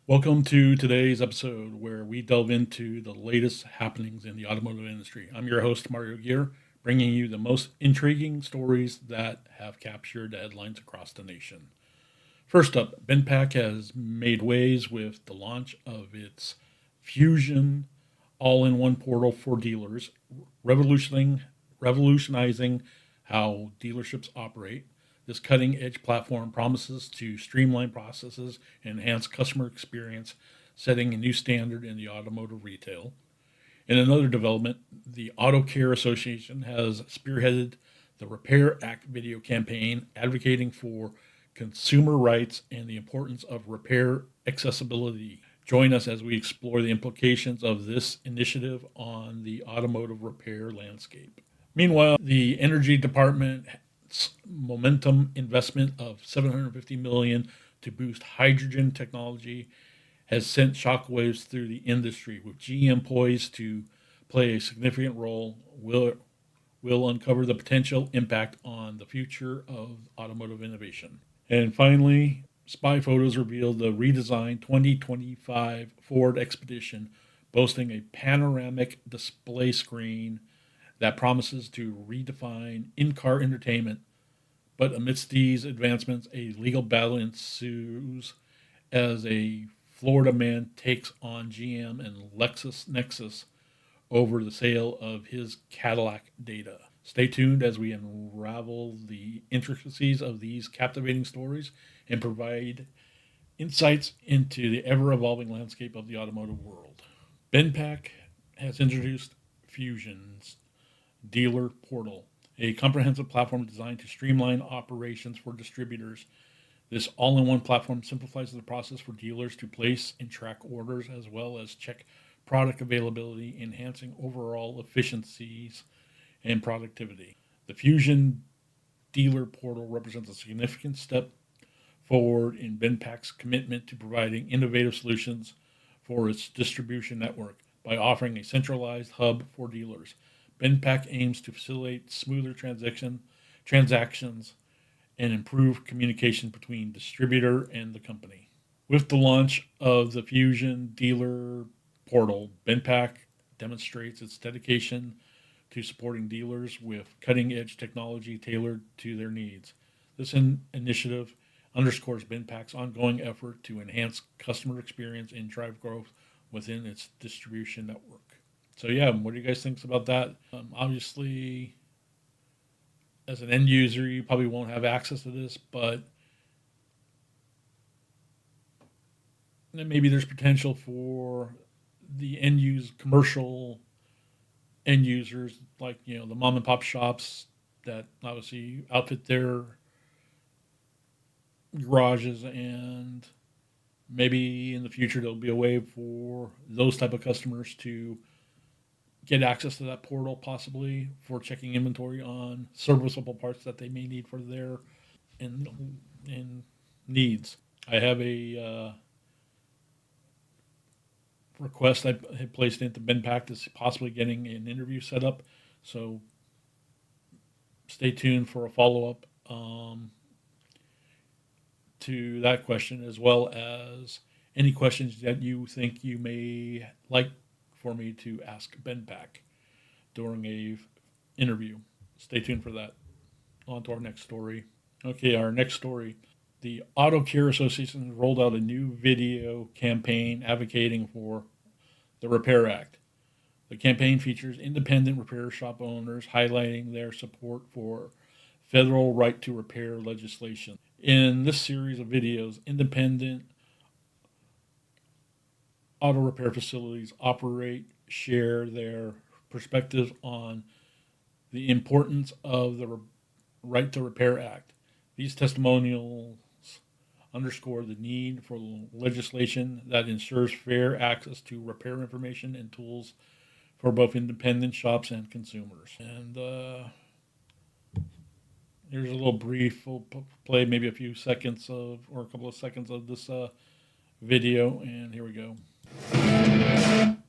Welcome to today's episode where we delve into the latest happenings in the automotive industry. I'm your host, Mario Gear, bringing you the most intriguing stories that have captured the headlines across the nation. First up, BendPak has made waves with the launch of its Fusion all in one portal for dealers, revolutionizing how dealerships operate. This cutting edge platform promises to streamline processes and enhance customer experience, setting a new standard in the automotive retail. In another development, the Auto Care Association has spearheaded the Repair Act video campaign advocating for consumer rights and the importance of repair accessibility. Join us as we explore the implications of this initiative on the automotive repair landscape. Meanwhile, the Energy Department's momentum investment of 750 million dollars to boost hydrogen technology has sent shockwaves through the industry, with GM poised to play a significant role. Will uncover the potential impact on the future of automotive innovation. And finally, spy photos revealed the redesigned 2025 Ford Expedition, boasting a panoramic display screen that promises to redefine in car entertainment. But amidst these advancements, a legal battle ensues as a Florida man takes on GM and LexisNexis over the sale of his Cadillac data. Stay tuned as we unravel the intricacies of these captivating stories and provide insights into the ever evolving landscape of the automotive world. BendPak has introduced Fusion's Dealer Portal, a comprehensive platform designed to streamline operations for distributors. This all in one platform simplifies the process for dealers to place and track orders as well as check product availability, enhancing overall efficiencies and productivity. The Fusion Dealer Portal represents a significant step forward in BendPak's commitment to providing innovative solutions for its distribution network by offering a centralized hub for dealers. BendPak aims to facilitate smoother transactions and improve communication between distributor and the company. With the launch of the Fusion Dealer Portal, BendPak demonstrates its dedication to supporting dealers with cutting edge technology tailored to their needs. This initiative underscores BendPak's ongoing effort to enhance customer experience and drive growth within its distribution network. So, yeah, what do you guys think about that? Obviously, as an end user, you probably won't have access to this, but maybe there's potential for the end use commercial end users, like the mom and pop shops that obviously outfit their garages, and maybe in the future there'll be a way for those type of customers to get access to that portal, possibly for checking inventory on serviceable parts that they may need for their and needs. I have a request I had placed into BendPak to possibly getting an interview set up. So stay tuned for a follow up to that question, as well as any questions that you think you may like for me to ask BendPak during a interview. Stay tuned for that. On to our next story. Okay, our next story. The Auto Care Association rolled out a new video campaign advocating for the Repair Act. The campaign features independent repair shop owners highlighting their support for federal right to repair legislation. In this series of videos, independent auto repair facilities operate, share their perspectives on the importance of the Right to Repair Act. These testimonials underscore the need for legislation that ensures fair access to repair information and tools for both independent shops and consumers. And here's a little brief. We'll play maybe a few seconds of, or a couple of seconds of this video, and here we go. Everyone,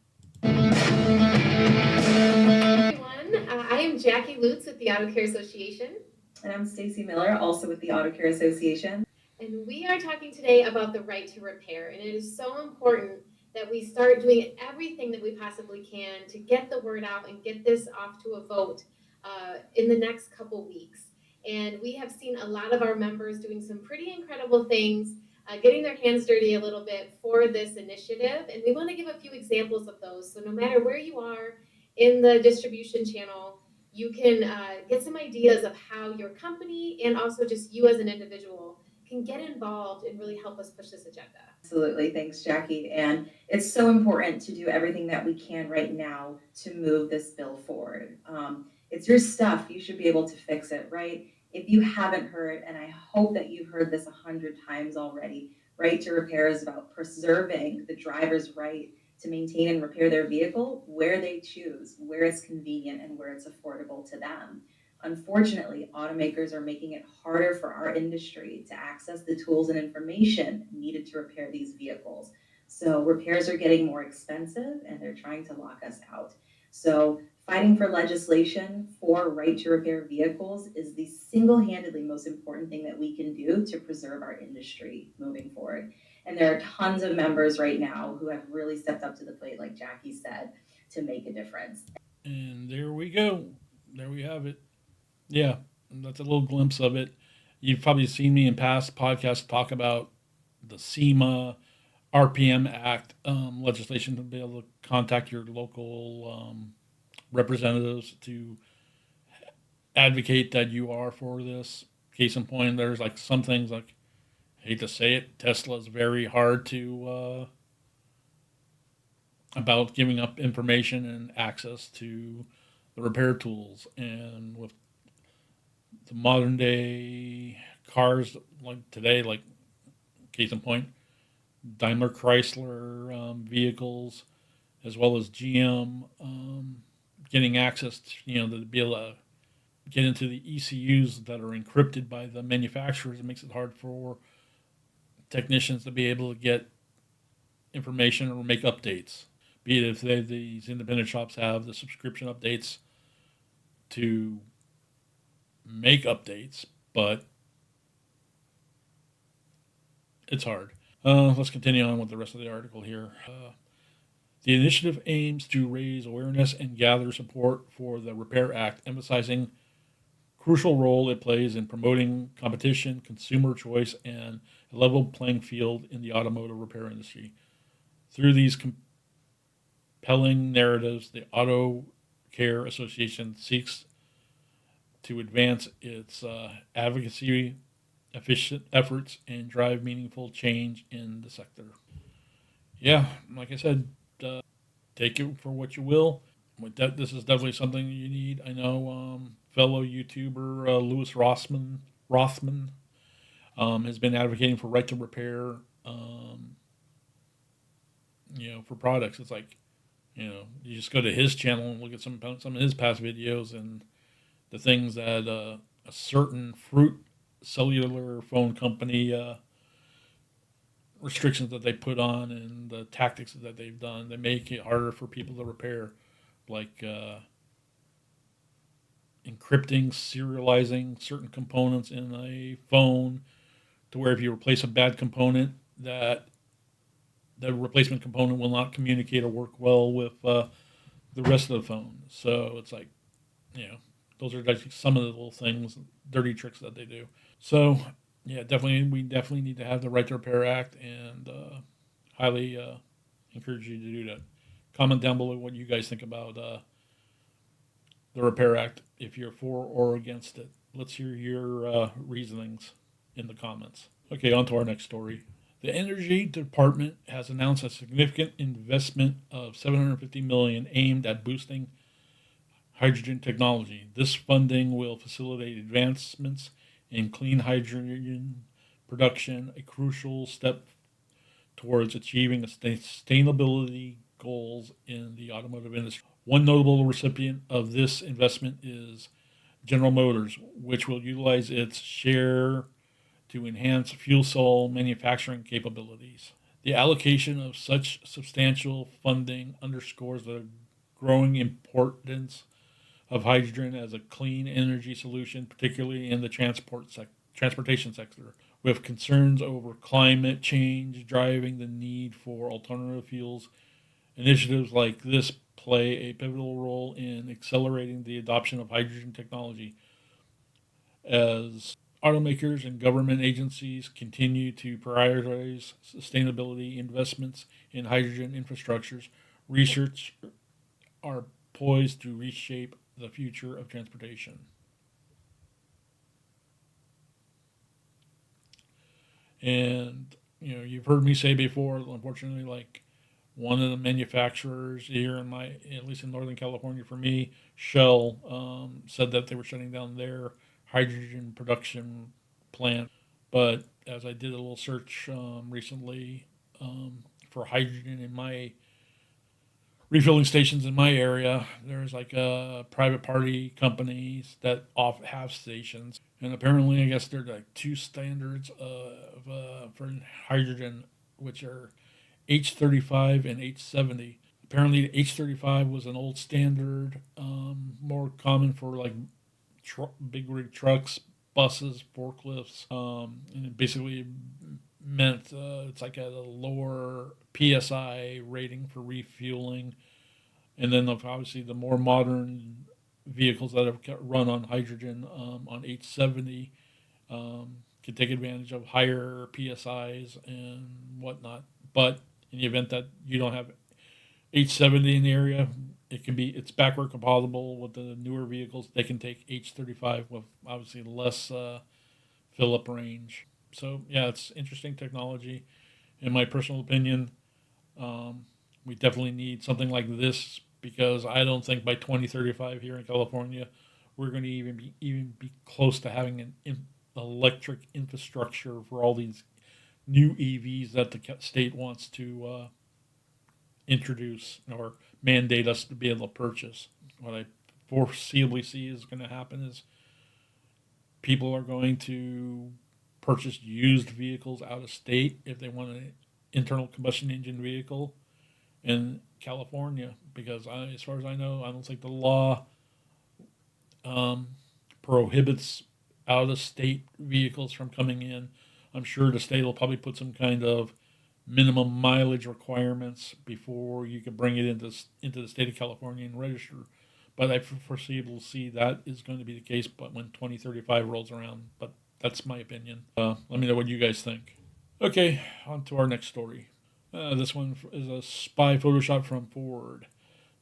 I am Jackie Lutz with the Auto Care Association. And I'm Stacy Miller, also with the Auto Care Association. And we are talking today about the right to repair. And it is so important that we start doing everything that we possibly can to get the word out and get this off to a vote in the next couple weeks. And we have seen a lot of our members doing some pretty incredible things, getting their hands dirty a little bit for this initiative. And we want to give a few examples of those. So no matter where you are in the distribution channel, you can get some ideas of how your company and also just you as an individual can get involved and really help us push this agenda. Absolutely. Thanks, Jackie. And it's so important to do everything that we can right now to move this bill forward. It's your stuff. You should be able to fix it, right? If you haven't heard, and I hope that you've heard this 100 times already, right to repair is about preserving the driver's right to maintain and repair their vehicle where they choose, where it's convenient, and where it's affordable to them. Unfortunately, automakers are making it harder for our industry to access the tools and information needed to repair these vehicles. So repairs are getting more expensive and they're trying to lock us out. So fighting for legislation for right to repair vehicles is the single-handedly most important thing that we can do to preserve our industry moving forward. And there are tons of members right now who have really stepped up to the plate, like Jackie said, to make a difference. And there we go. There we have it. Yeah, that's a little glimpse of it. You've probably seen me in past podcasts talk about the SEMA RPM Act legislation to be able to contact your local representatives to advocate that you are for this. Case in point, there's like some things like, I hate to say it, Tesla's very hard to about giving up information and access to the repair tools. And with the modern day cars like today, like case in point, Daimler Chrysler vehicles, as well as GM, getting access to, to be able to get into the ECUs that are encrypted by the manufacturers. It makes it hard for technicians to be able to get information or make updates. Be it if these independent shops have the subscription updates to make updates, but it's hard. Let's continue on with the rest of the article here. The initiative aims to raise awareness and gather support for the Repair Act, emphasizing crucial role it plays in promoting competition, consumer choice, and a level playing field in the automotive repair industry. Through these compelling narratives, the Auto Care Association seeks to advance its advocacy efficient efforts and drive meaningful change in the sector. Yeah, like I said, take it for what you will. This is definitely something you need. I know fellow YouTuber Louis Rothman has been advocating for right to repair, for products. It's like, you just go to his channel and look at some of his past videos and the things that a certain fruit cellular phone company restrictions that they put on and the tactics that they've done. They make it harder for people to repair, like encrypting, serializing certain components in a phone, to where if you replace a bad component, that the replacement component will not communicate or work well with the rest of the phone. So it's like, those are like some of the little things, dirty tricks that they do. So yeah, we definitely need to have the Right to Repair Act, and highly encourage you to do that. Comment down below what you guys think about the Repair Act, if you're for or against it. Let's hear your reasonings in the comments. Okay, on to our next story. The Energy Department has announced a significant investment of $750 million aimed at boosting hydrogen technology. This funding will facilitate advancements in clean hydrogen production, a crucial step towards achieving sustainability goals in the automotive industry. One notable recipient of this investment is General Motors, which will utilize its share to enhance fuel cell manufacturing capabilities. The allocation of such substantial funding underscores the growing importance of hydrogen as a clean energy solution, particularly in the transportation sector, With concerns over climate change driving the need for alternative fuels, initiatives like this play a pivotal role in accelerating the adoption of hydrogen technology as automakers and government agencies continue to prioritize sustainability investments in hydrogen infrastructures. Research are poised to reshape the future of transportation. And you've heard me say before, unfortunately, like one of the manufacturers here in at least in Northern California for me, Shell, said that they were shutting down their hydrogen production plant. But as I did a little search recently for hydrogen in my refilling stations in my area, there's like private party companies that have stations, and apparently, I guess there's like two standards for hydrogen, which are H35 and H70. Apparently, H35 was an old standard, more common for like big rig trucks, buses, forklifts, and it basically meant it's like a lower PSI rating for refueling. And then obviously the more modern vehicles that have run on hydrogen on H70 can take advantage of higher PSIs and whatnot. But in the event that you don't have H70 in the area, it's backward compatible with the newer vehicles. They can take H35 with obviously less fill up range. So yeah, it's interesting technology. In my personal opinion, we definitely need something like this because I don't think by 2035 here in California we're going to even be close to having an electric infrastructure for all these new EVs that the state wants to introduce or mandate us to be able to purchase. What I foreseeably see is going to happen is people are going to purchase used vehicles out of state if they want an internal combustion engine vehicle in California, because as far as I know, I don't think the law prohibits out of state vehicles from coming in. I'm sure the state will probably put some kind of minimum mileage requirements before you can bring it into the state of California and register. But I foresee we'll see that is going to be the case, but when 2035 rolls around. But that's my opinion. Let me know what you guys think. Okay, on to our next story. This one is a spy Photoshop from Ford.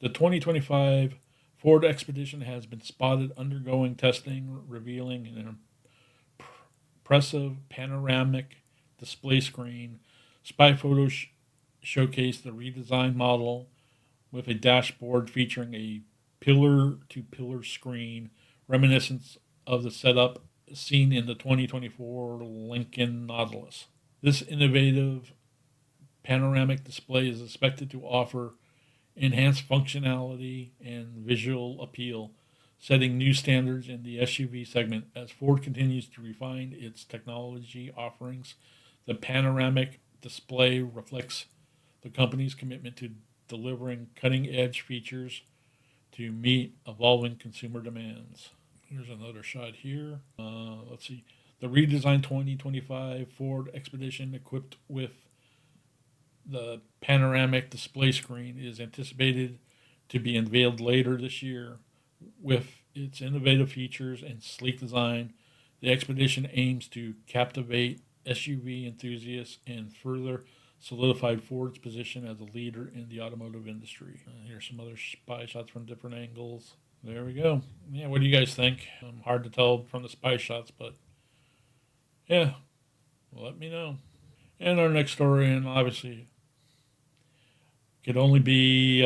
The 2025 Ford Expedition has been spotted undergoing testing, revealing an impressive panoramic display screen. Spy photos showcase the redesigned model with a dashboard featuring a pillar-to-pillar screen, reminiscent of the setup seen in the 2024 Lincoln Nautilus. This innovative panoramic display is expected to offer enhanced functionality and visual appeal, setting new standards in the SUV segment as Ford continues to refine its technology offerings. The panoramic display reflects the company's commitment to delivering cutting-edge features to meet evolving consumer demands. Here's another shot here. Let's see. The redesigned 2025 Ford Expedition, equipped with the panoramic display screen, is anticipated to be unveiled later this year. With its innovative features and sleek design, the Expedition aims to captivate SUV enthusiasts and further solidified Ford's position as a leader in the automotive industry. Here's some other spy shots from different angles. There we go. Yeah, what do you guys think? Hard to tell from the spy shots, but yeah, let me know. And our next story, and obviously, could only be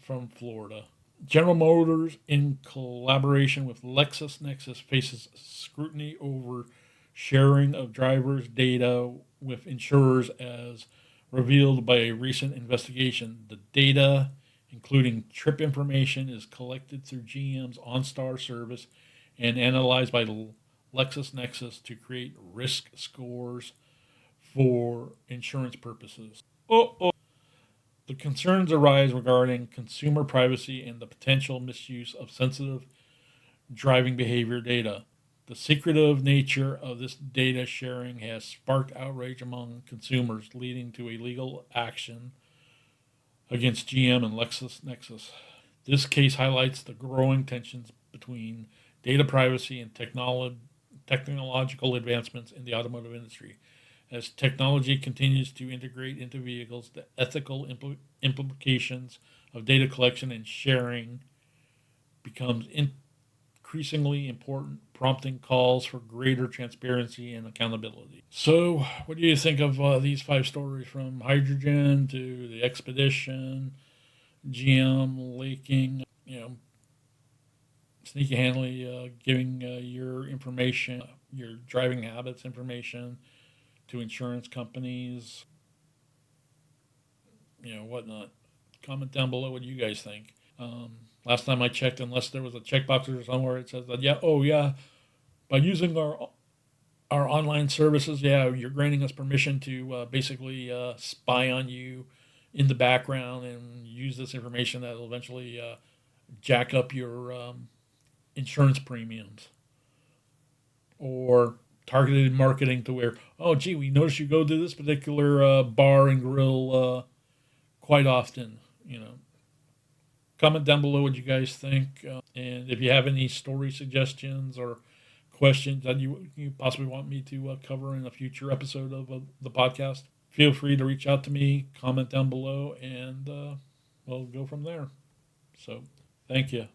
from Florida. General Motors, in collaboration with LexisNexis, faces scrutiny over sharing of drivers' data with insurers as revealed by a recent investigation. The data, including trip information, is collected through GM's OnStar service and analyzed by LexisNexis to create risk scores for insurance purposes. The concerns arise regarding consumer privacy and the potential misuse of sensitive driving behavior data. The secretive nature of this data sharing has sparked outrage among consumers, leading to a legal action against GM and LexisNexis. This case highlights the growing tensions between data privacy and technological advancements in the automotive industry. As technology continues to integrate into vehicles, the ethical implications of data collection and sharing becomes increasingly important, prompting calls for greater transparency and accountability. So, what do you think of these 5 stories, from hydrogen to the expedition, GM leaking, sneaky handily giving your information, your driving habits information to insurance companies, whatnot? Comment down below what you guys think. Last time I checked, unless there was a checkbox or somewhere, it says that, by using our online services, you're granting us permission to basically spy on you in the background and use this information that will eventually jack up your insurance premiums. Or targeted marketing to where, oh, gee, we notice you go to this particular bar and grill quite often. Comment down below what you guys think, and if you have any story suggestions or questions that you possibly want me to cover in a future episode of the podcast, feel free to reach out to me, comment down below, and we'll go from there. So, thank you.